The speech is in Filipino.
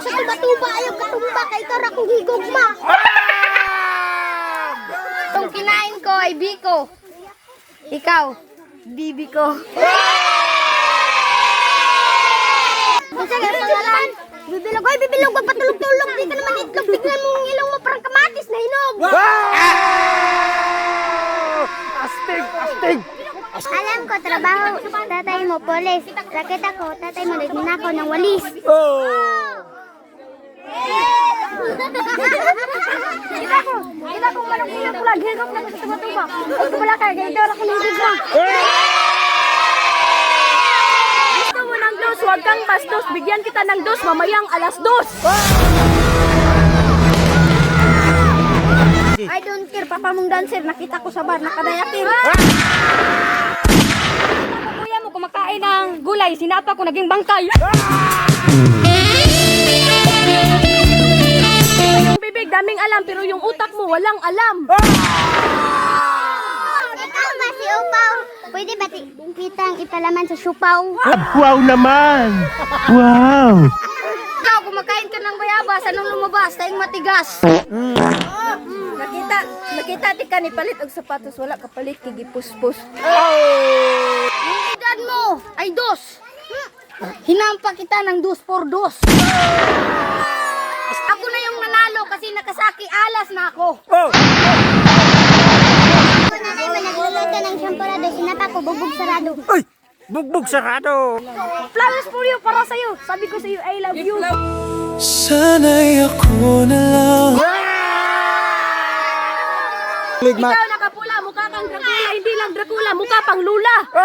sa tuba-tuba, ayaw katumba, kay kara kong higugma. Itong kinain ko ay Biko. Ikaw, Bibi ko. Kasi nga pangalan, bibilog, oy bibilog, magpatulog-tulog, di ka naman itlog, biglan mong ilong mo parang kamatis na hinog. Astig, astig. Alam ko, trabaho, tatay mo, polis. Sakit ako, tatay mo, nagnanakaw ng walis. Kita ko manong ilang pula, hirap na sa tuba-tuba. Huwag ko pala kaya, gaya ako ng higugma. Gusto mo ng dos, huwag kang bastos. Bigyan kita ng dos, mamayang alas 2. I don't care, papa mong dancer. Nakita ko sa bar, nakadayakin. Kuya mo kumakain ng gulay, sinapa ko naging bangkay. Yung bibig, daming alam, pero yung utak mo, walang alam. Ikaw ba si Upaw? Pwede ba kitang ipalaman sa siupaw? Wow naman. Wow. Ikaw, kumakain ka ng bayabas, anong lumabas? Tayong matigas. Nakita ti ka ni palit og sapatos, wala ka palit kigipuspos. Yung edad mo ay dos. Hinampa kita ng 2 por 2. Ako na yung nanalo kasi nakasaki alas na ako. Ako nanay mo, nagluluto ng champorado, sinapa ko, bugbog sarado. Uy, bugbog sarado. Flowers for you, para sa'yo. Sabi ko sa'yo, I love you. Sana'y ako na lang. Ikaw nakapula, mukha kang Dracula, hindi lang Dracula, mukha pang lula. Oh!